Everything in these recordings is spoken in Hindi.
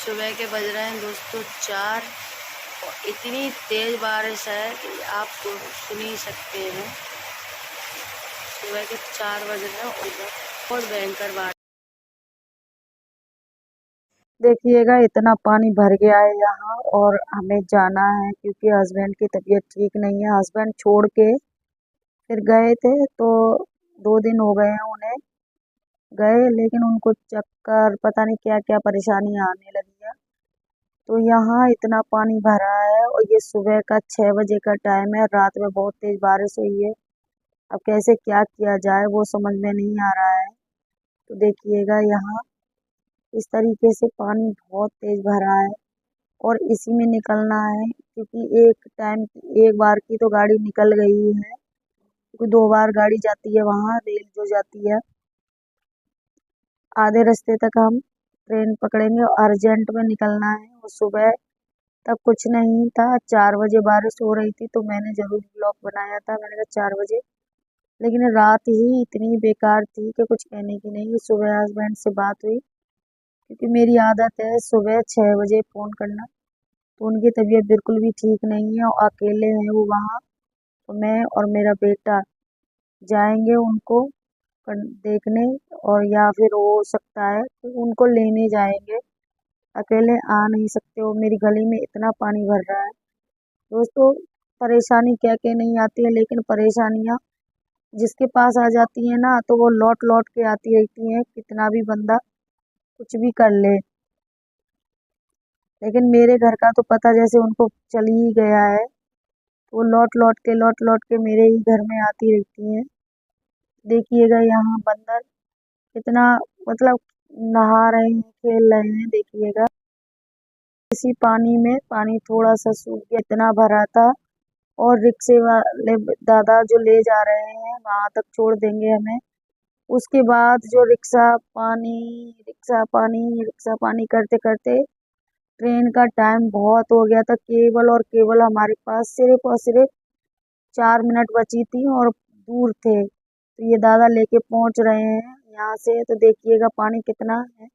सुबह के बज रहे हैं दोस्तों 4 और इतनी तेज़ बारिश है कि आप सुन ही सकते हैं। सुबह के 4 बज रहे हैं और इधर बहुत भयंकर बारिश। देखिएगा इतना पानी भर गया है यहाँ और हमें जाना है क्योंकि हस्बैंड की तबीयत ठीक नहीं है। हस्बैंड छोड़ के फिर गए थे तो 2 दिन हो गए हैं उन्हें गए, लेकिन उनको चक्कर पता नहीं क्या क्या परेशानी आने लगी है। तो यहाँ इतना पानी भरा है और ये सुबह का 6 बजे का टाइम है। रात में बहुत तेज बारिश हुई है। अब कैसे क्या किया जाए वो समझ में नहीं आ रहा है। तो देखिएगा यहाँ इस तरीके से पानी बहुत तेज भरा है और इसी में निकलना है क्योंकि एक बार की तो गाड़ी निकल गई है, क्योंकि 2 बार गाड़ी जाती है वहाँ रेल जो जाती है। आधे रास्ते तक हम ट्रेन पकड़ेंगे और अर्जेंट में निकलना है। और सुबह तब कुछ नहीं था, 4 बजे बारिश हो रही थी तो मैंने जरूर ब्लॉग बनाया था। मैंने कहा 4 बजे, लेकिन रात ही इतनी बेकार थी कि कुछ कहने की नहीं। सुबह हस्बैंड से बात हुई क्योंकि मेरी आदत है सुबह 6 बजे फ़ोन करना। तो उनकी तबीयत बिल्कुल भी ठीक नहीं है और अकेले हैं वो वहाँ। तो मैं और मेरा बेटा जाएंगे उनको देखने, और या फिर हो सकता है कि उनको लेने जाएंगे। अकेले आ नहीं सकते, वो मेरी गली में इतना पानी भर रहा है दोस्तों। परेशानी क्या क्या नहीं आती है, लेकिन परेशानियाँ जिसके पास आ जाती है ना तो वो लौट लौट के आती रहती हैं, कितना भी बंदा कुछ भी कर ले। लेकिन मेरे घर का तो पता जैसे उनको चल ही गया है, तो वो लौट लौट के मेरे ही घर में आती रहती हैं। देखिएगा यहाँ बंदर कितना, मतलब नहा रहे हैं, खेल रहे हैं। देखिएगा इसी पानी में पानी थोड़ा सा सूख गया, इतना भरा था। और रिक्शे वाले दादा जो ले जा रहे हैं वहां तक छोड़ देंगे हमें। उसके बाद जो रिक्शा पानी करते करते ट्रेन का टाइम बहुत हो गया था। केवल और केवल हमारे पास सिर्फ और सिर्फ 4 मिनट बची थी और दूर थे। तो ये दादा लेके पहुंच रहे हैं यहाँ से। तो देखिएगा पानी कितना है।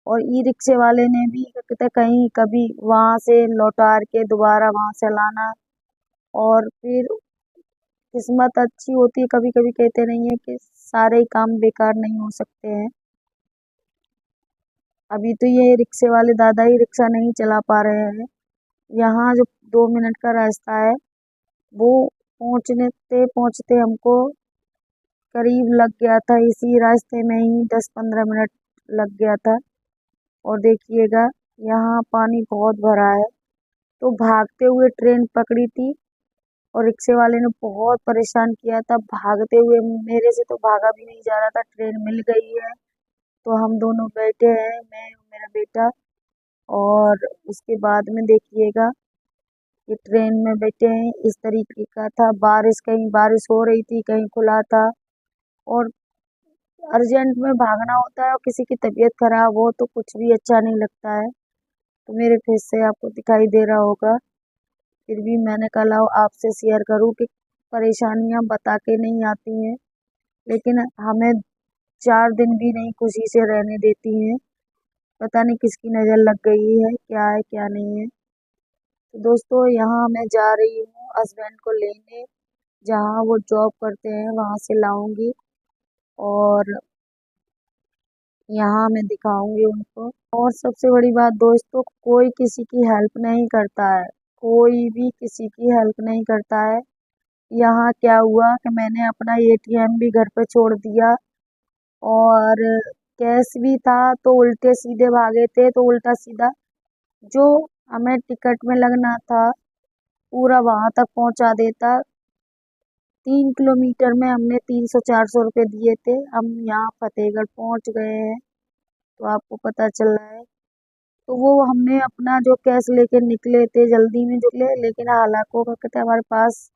और ई रिक्शे वाले ने भी कहते कहीं कभी वहां से लौटार के दोबारा वहां से लाना। और फिर किस्मत अच्छी होती है, कभी कभी कहते नहीं है कि सारे ही काम बेकार नहीं हो सकते हैं। अभी तो ये रिक्शे वाले दादा ही रिक्शा नहीं चला पा रहे हैं। यहाँ जो 2 मिनट का रास्ता है वो पहुँचते पहुँचते हमको करीब लग गया था। इसी रास्ते में ही 10-15 मिनट लग गया था। और देखिएगा यहाँ पानी बहुत भरा है। तो भागते हुए ट्रेन पकड़ी थी और रिक्शे वाले ने बहुत परेशान किया था भागते हुए। मेरे से तो भागा भी नहीं जा रहा था। ट्रेन मिल गई है तो हम दोनों बैठे हैं, मैं और मेरा बेटा। और उसके बाद में देखिएगा कि ट्रेन में बैठे हैं, इस तरीके का था। बारिश, कहीं बारिश हो रही थी कहीं खुला था। और अर्जेंट में भागना होता है और किसी की तबीयत खराब हो तो कुछ भी अच्छा नहीं लगता है। तो मेरे फेस से आपको दिखाई दे रहा होगा, फिर भी मैंने कहा लाओ आपसे शेयर करूं कि परेशानियां बता के नहीं आती हैं, लेकिन हमें 4 दिन भी नहीं खुशी से रहने देती हैं। पता नहीं किसकी नज़र लग गई है क्या नहीं है। तो दोस्तों यहाँ मैं जा रही हूँ हस्बैंड को लेने, जहाँ वो जॉब करते हैं वहाँ से लाऊंगी। और यहाँ मैं दिखाऊंगी उनको। और सबसे बड़ी बात दोस्तों, कोई किसी की हेल्प नहीं करता है, कोई भी किसी की हेल्प नहीं करता है। यहाँ क्या हुआ कि मैंने अपना एटीएम भी घर पे छोड़ दिया और कैश भी था, तो उल्टे सीधे भागे थे। तो उल्टा सीधा जो हमें टिकट में लगना था पूरा वहां तक पहुंचा देता। 3 किलोमीटर में हमने 300-400 रुपये दिए थे। हम यहाँ फतेहगढ़ पहुंच गए हैं, तो आपको पता चल रहा है। तो वो हमने अपना जो कैश लेके निकले थे जल्दी में निकले, लेकिन हालांकि कहते हमारे पास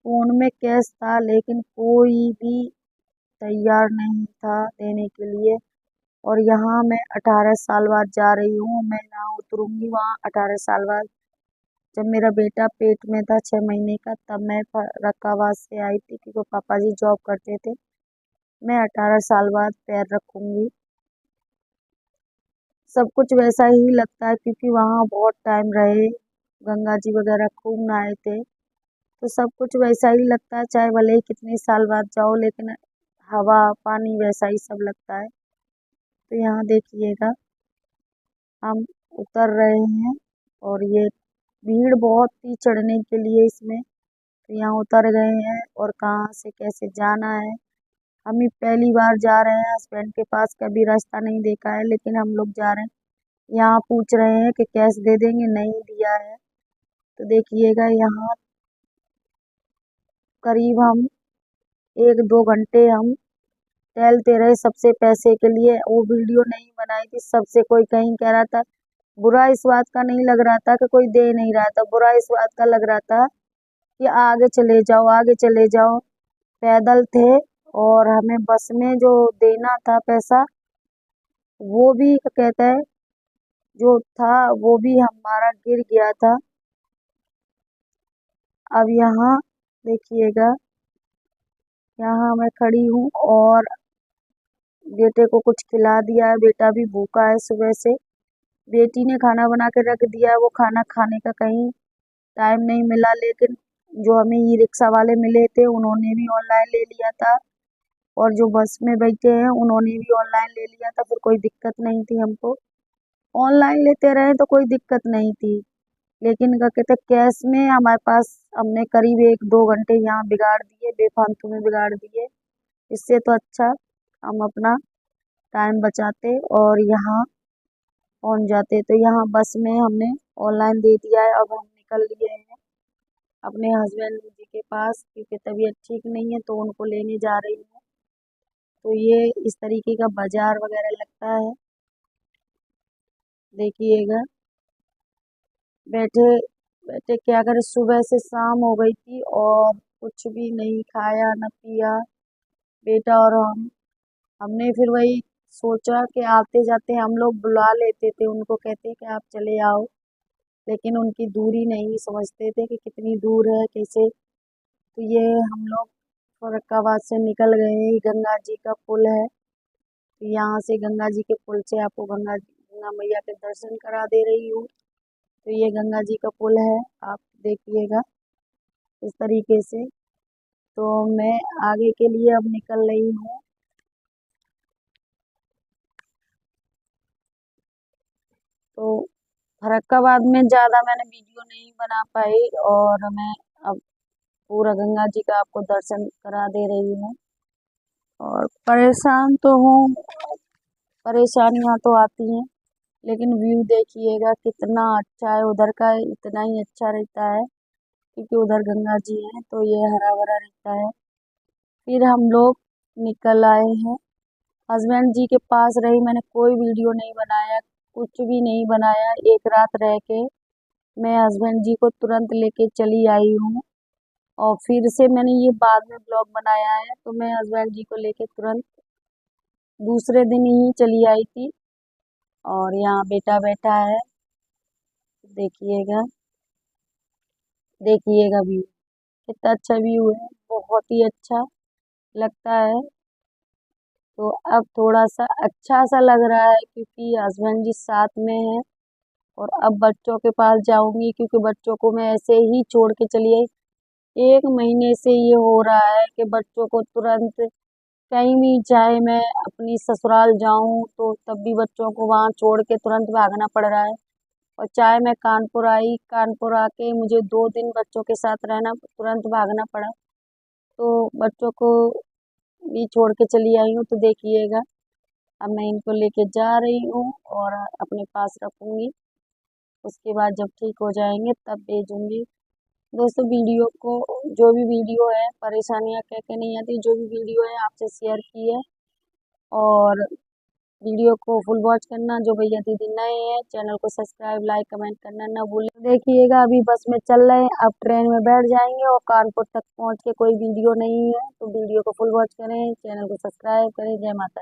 फोन में कैश था, लेकिन कोई भी तैयार नहीं था देने के लिए। और यहाँ मैं 18 साल बाद जा रही हूँ, मैं यहाँ उतरूंगी वहाँ 18 साल बाद। जब मेरा बेटा पेट में था 6 महीने का, तब मैं फर्रुखाबाद से आई थी क्योंकि पापा जी जॉब करते थे। मैं 18 साल बाद पैर रखूंगी। सब कुछ वैसा ही लगता है क्योंकि वहाँ बहुत टाइम रहे, गंगा जी वगैरह खूब नहाए थे, तो सब कुछ वैसा ही लगता है, चाहे भले ही कितने साल बाद जाओ, लेकिन हवा पानी वैसा ही सब लगता है। तो यहाँ देखिएगा हम उतर रहे हैं और ये भीड़ बहुत थी चढ़ने के लिए इसमें, तो यहाँ उतर गए हैं और कहाँ से कैसे जाना है। हम ही पहली बार जा रहे हैं, हस्बैंड के पास कभी रास्ता नहीं देखा है, लेकिन हम लोग जा रहे हैं। यहाँ पूछ रहे हैं कि कैश दे देंगे, नहीं दिया है। तो देखिएगा यहाँ करीब हम 1-2 घंटे हम टहलते रहे सबसे पैसे के लिए। वो वीडियो नहीं बनाई थी, सबसे कोई कहीं कह रहा था, बुरा इस बात का नहीं लग रहा था कि कोई दे नहीं रहा था, बुरा इस बात का लग रहा था कि आगे चले जाओ, आगे चले जाओ। पैदल थे और हमें बस में जो देना था पैसा, वो भी क्या कहते हैं, जो था वो भी हमारा गिर गया था। अब यहाँ देखिएगा, यहाँ मैं खड़ी हूँ और बेटे को कुछ खिला दिया है, बेटा भी भूखा है सुबह से। बेटी ने खाना बना के रख दिया है, वो खाना खाने का कहीं टाइम नहीं मिला, लेकिन जो हमें ई रिक्शा वाले मिले थे उन्होंने भी ऑनलाइन ले लिया था, और जो बस में बैठे हैं उन्होंने भी ऑनलाइन ले लिया था, फिर कोई दिक्कत नहीं थी हमको। ऑनलाइन लेते रहे तो कोई दिक्कत नहीं थी, लेकिन क्या कहते कैश में हमारे पास हमने करीब 1-2 घंटे यहाँ बिगाड़ दिए, बेफालतू में बिगाड़ दिए। इससे तो अच्छा हम अपना टाइम बचाते और यहाँ पहुँच जाते। तो यहाँ बस में हमने ऑनलाइन दे दिया है। अब हम निकल लिए हैं अपने हस्बैंड जी के पास, क्योंकि तबीयत ठीक नहीं है तो उनको लेने जा रही हूँ। तो ये इस तरीके का बाजार वगैरह लगता है, देखिएगा। बैठे बैठे क्या करें, सुबह से शाम हो गई थी और कुछ भी नहीं खाया न पिया, बेटा और हमने फिर वही सोचा कि आते जाते हम लोग बुला लेते थे उनको, कहते कि आप चले आओ, लेकिन उनकी दूरी नहीं समझते थे कि कितनी दूर है कैसे। तो ये हम लोग फर्रुखाबाद से निकल गए हैं, ये गंगा जी का पुल है। तो यहाँ से गंगा जी के पुल से आपको गंगा मैया के दर्शन करा दे रही हूँ। तो ये गंगा जी का पुल है, आप देखिएगा इस तरीके से। तो मैं आगे के लिए अब निकल रही हूँ। तो फर्रुखाबाद में ज़्यादा मैंने वीडियो नहीं बना पाई, और मैं अब पूरा गंगा जी का आपको दर्शन करा दे रही हूँ। और परेशान तो हूँ, परेशानियाँ तो आती हैं, लेकिन व्यू देखिएगा कितना अच्छा है उधर का, इतना ही अच्छा रहता है क्योंकि उधर गंगा जी हैं तो ये हरा भरा रहता है। फिर हम लोग निकल आए हैं, हस्बैंड जी के पास रही, मैंने कोई वीडियो नहीं बनाया, कुछ भी नहीं बनाया। एक रात रह के मैं हस्बैंड जी को तुरंत लेके चली आई हूँ, और फिर से मैंने ये बाद में ब्लॉग बनाया है। तो मैं हस्बैंड जी को लेके तुरंत दूसरे दिन ही चली आई थी, और यहाँ बेटा बैठा है, देखिएगा देखिएगा व्यू, कितना अच्छा व्यू है, बहुत ही अच्छा लगता है। तो अब थोड़ा सा अच्छा सा लग रहा है क्योंकि हस्बैंड जी साथ में हैं, और अब बच्चों के पास जाऊंगी क्योंकि बच्चों को मैं ऐसे ही छोड़ के चली आई। 1 महीने से ये हो रहा है कि बच्चों को तुरंत कहीं भी, चाहे मैं अपनी ससुराल जाऊं तो तब भी बच्चों को वहां छोड़ के तुरंत भागना पड़ रहा है, और चाहे मैं कानपुर आई, कानपुर आके मुझे 2 दिन बच्चों के साथ रहना, तुरंत भागना पड़ा। तो बच्चों को भी छोड़ के चली आई हूँ। तो देखिएगा अब मैं इनको लेके जा रही हूँ और अपने पास रखूँगी, उसके बाद जब ठीक हो जाएंगे तब भेजूँगी। दोस्तों वीडियो को, जो भी वीडियो है, परेशानियाँ कह के नहीं आती, जो भी वीडियो है आपसे शेयर की है, और वीडियो को फुल वॉच करना। जो भैया दीदी नए हैं चैनल को सब्सक्राइब लाइक कमेंट करना ना भूलें। देखिएगा अभी बस में चल रहे हैं, अब ट्रेन में बैठ जाएंगे और कानपुर तक पहुँच के कोई वीडियो नहीं है, तो वीडियो को फुल वॉच करें, चैनल को सब्सक्राइब करें। जय माता दी।